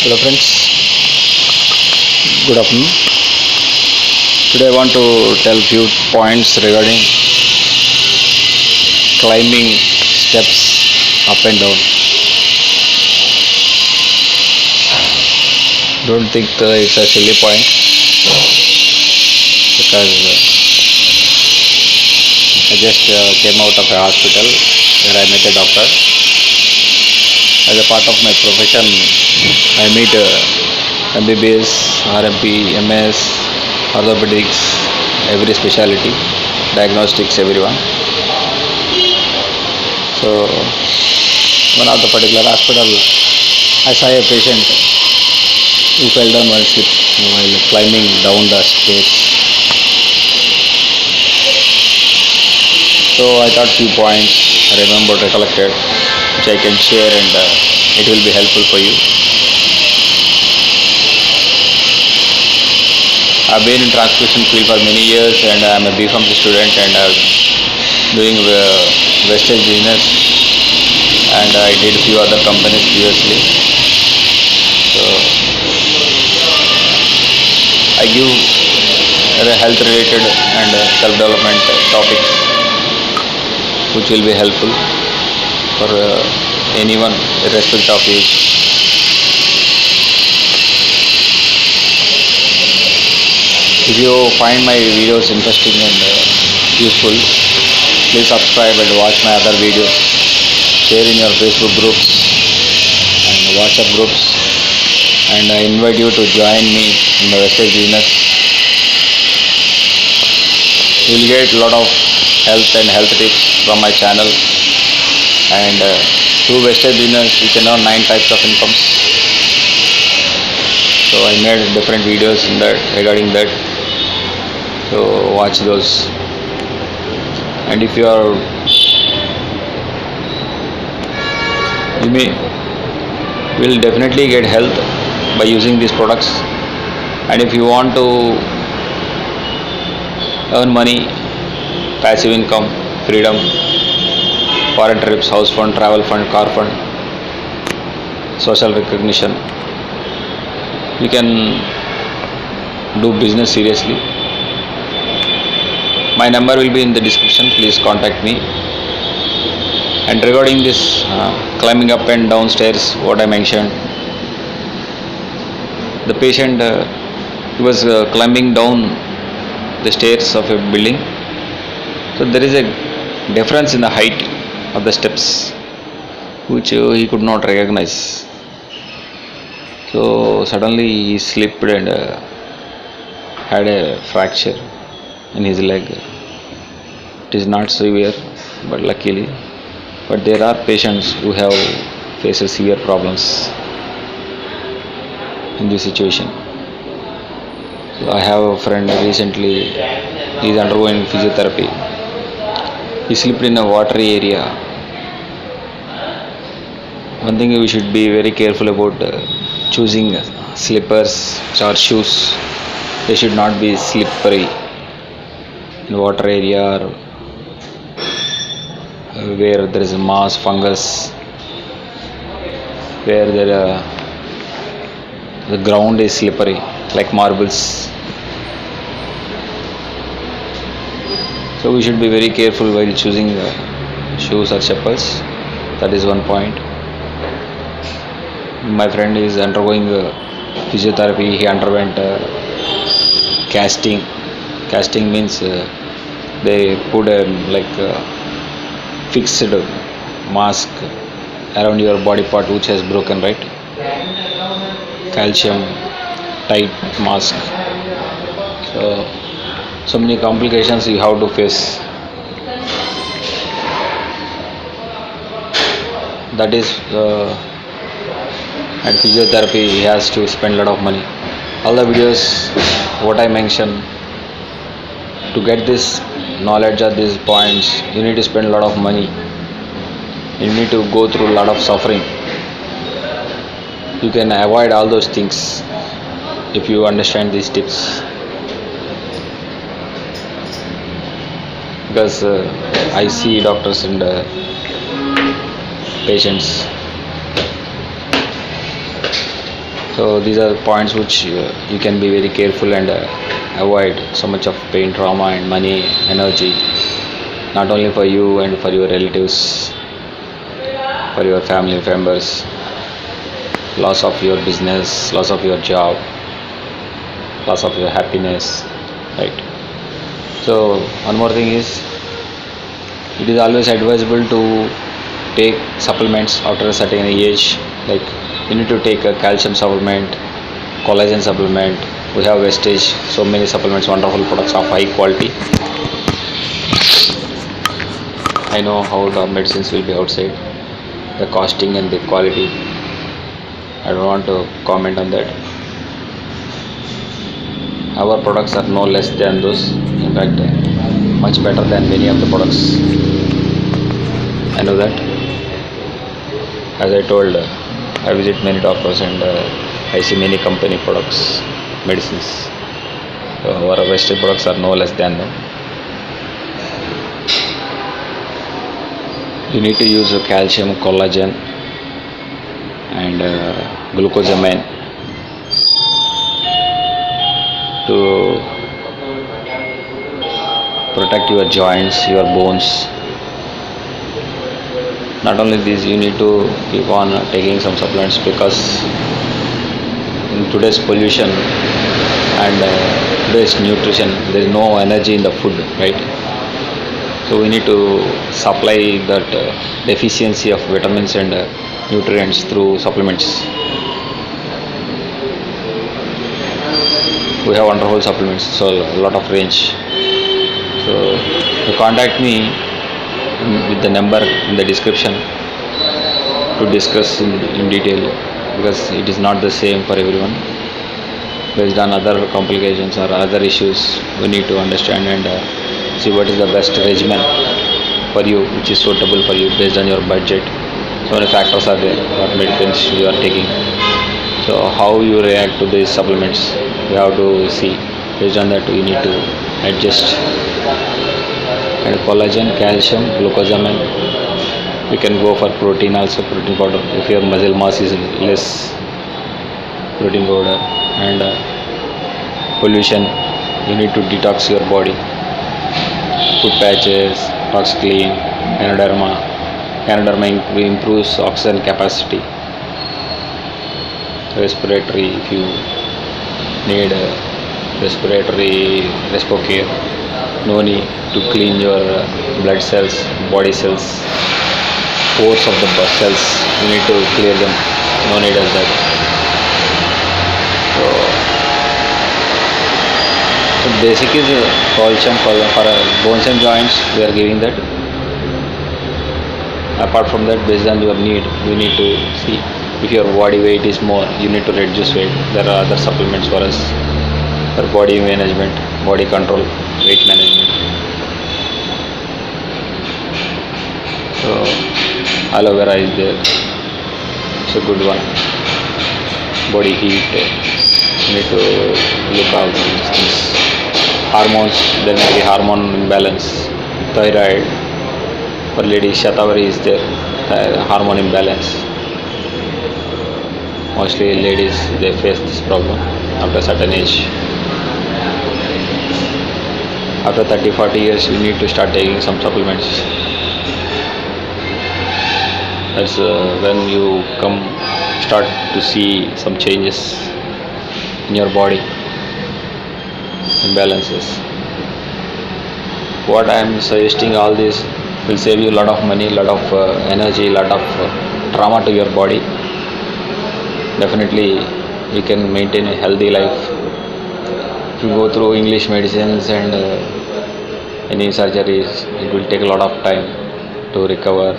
Hello friends, good afternoon. Today I want to tell few points regarding climbing steps up and down. Don't think it's a silly point because I just came out of a hospital where I met a doctor. As a part of my profession, I meet MBBS, RMP, MS, orthopedics, every specialty, diagnostics, everyone. So, one of the particular hospital, I saw a patient who fell down while climbing down the stairs. So, I thought few points I remembered, recollected, which I can share and it will be helpful for you. I've been in transportation field for many years and I'm a BPharm student and I'm doing wastage business and I did few other companies previously. So I give health related and self-development topics which will be helpful for anyone irrespective of age. If you find my videos interesting and useful, please subscribe and watch my other videos. Share in your Facebook groups and WhatsApp groups, and I invite you to join me in the wastage business. You will get a lot of health tips from my channel, and through wastage business you can earn 9 types of incomes. So I made different videos in that regarding that. So watch those. And if you will definitely get health by using these products. And if you want to earn money, passive income, freedom, foreign trips, house fund, travel fund, car fund, social recognition, you can do business seriously. My number will be in the description, please contact me. And regarding this climbing up and down stairs, what I mentioned, the patient he was climbing down the stairs of a building. So there is a difference in the height of the steps which he could not recognize. So suddenly he slipped and had a fracture in his leg. It is not severe, but luckily. But there are patients who have faced severe problems in this situation. So I have a friend recently, he is undergoing physiotherapy. He slipped in a watery area. One thing we should be very careful about choosing slippers or shoes. They should not be slippery in water area or where there is moss, fungus, where the ground is slippery like marbles. So we should be very careful while choosing shoes or chappals. That is one point. My friend is undergoing physiotherapy. He underwent casting. Casting means they put a fixed mask around your body part which has broken, right? Calcium tight mask. So many complications you have to face. That is at physiotherapy he has to spend a lot of money. All the videos what I mentioned, to get this knowledge at these points you need to spend a lot of money. You need to go through a lot of suffering. You can avoid all those things if you understand these tips, because I see doctors and patients So these are points which you can be very careful and avoid so much of pain, trauma, and money, energy, not only for you and for your relatives, for your family members, loss of your business, loss of your job, loss of your happiness, right? So one more thing is, it is always advisable to take supplements after a certain age. Like you need to take a calcium supplement, collagen supplement. We have Vestige, so many supplements, wonderful products of high quality. I know how the medicines will be outside, the costing and the quality. I don't want to comment on that. Our products are no less than those. In fact, much better than many of the products. I know that. As I told, I visit many doctors and I see many company products, medicines. So our Vestige products are no less than them. You need to use calcium, collagen, and glucosamine to protect your joints, your bones. Not only this, you need to keep on taking some supplements, because in today's pollution and today's nutrition, there is no energy in the food, right? So we need to supply that deficiency of vitamins and nutrients through supplements. We have wonderful supplements, so a lot of range. So you contact me with the number in the description to discuss in detail, because it is not the same for everyone. Based on other complications or other issues, we need to understand and see what is the best regimen for you, which is suitable for you based on your budget. So many factors are there, what medicines you are taking. So how you react to these supplements, you have to see. Based on that, you need to adjust. And collagen, calcium, glucosamine. You can go for protein also, protein powder. If your muscle mass is less, protein powder. And pollution, you need to detox your body. Food patches, tox clean, Canoderma. Canoderma improves oxygen capacity. Respiratory, if you need respiratory respocare, no need to clean your blood cells, body cells, pores of the cells, you need to clear them, no need of that. So basic is calcium for bones and joints, we are giving that. Apart from that, based on your need, you need to see. If your body weight is more, you need to reduce weight. There are other supplements for us, for body management, body control, weight management. So aloe vera is there, it's a good one. Body heat, you need to look out these things. Hormones, there may be hormone imbalance, thyroid. For ladies, Shatavari is there, hormone imbalance. Mostly ladies, they face this problem after a certain age. After 30-40 years, you need to start taking some supplements. That's when you start to see some changes in your body, imbalances. What I am suggesting, all this will save you a lot of money, lot of energy, lot of trauma to your body. Definitely you can maintain a healthy life. If you go through English medicines and any surgeries, it will take a lot of time to recover.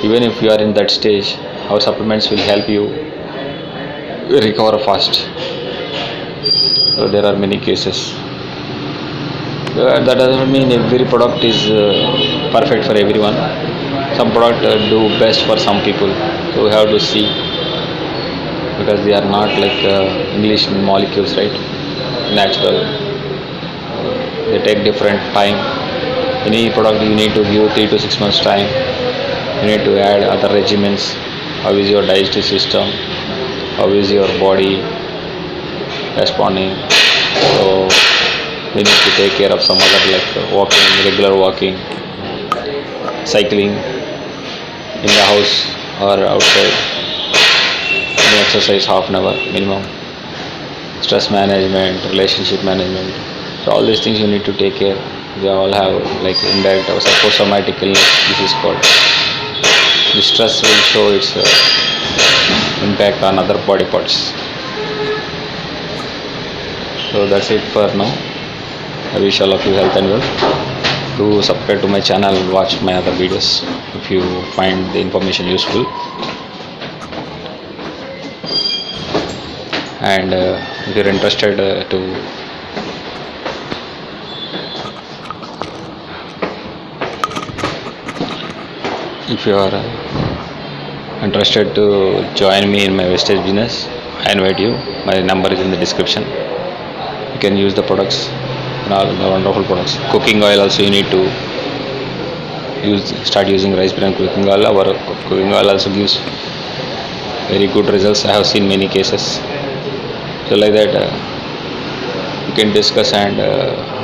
Even if you are in that stage, our supplements will help you recover fast. So there are many cases. That doesn't mean every product is perfect for everyone. Some product do best for some people, so we have to see, because they are not like English molecules, right? Natural. They take different time. Any product you need to give 3 to 6 months time. You need to add other regimens. How is your digestive system? how is your body responding. So we need to take care of some other like walking, regular walking, cycling in the house or outside, any exercise half an hour minimum, stress management, relationship management. So all these things you need to take care. We all have like indirect or psychosomatic illness. This is called. The stress will show its impact on other body parts. So that's it for now. I wish all of you health and wealth. Do subscribe to my channel and watch my other videos if you find the information useful. And if you're interested to join me in my wastage business, I invite you. My number is in the description. You can use the products and all the wonderful products. Cooking oil also you need to start using rice bran cooking oil. Our cooking oil also gives very good results. I have seen many cases. So like that you can discuss and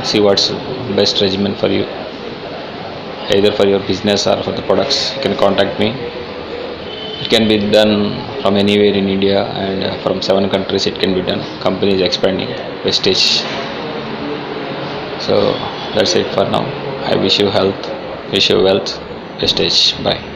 see what's best regimen for you, either for your business or for the products. You can contact me. It can be done from anywhere in India, and from 7 countries it can be done. Company is expanding Vestige. So that's it for now. I wish you health, wish you wealth. Vestige. Bye.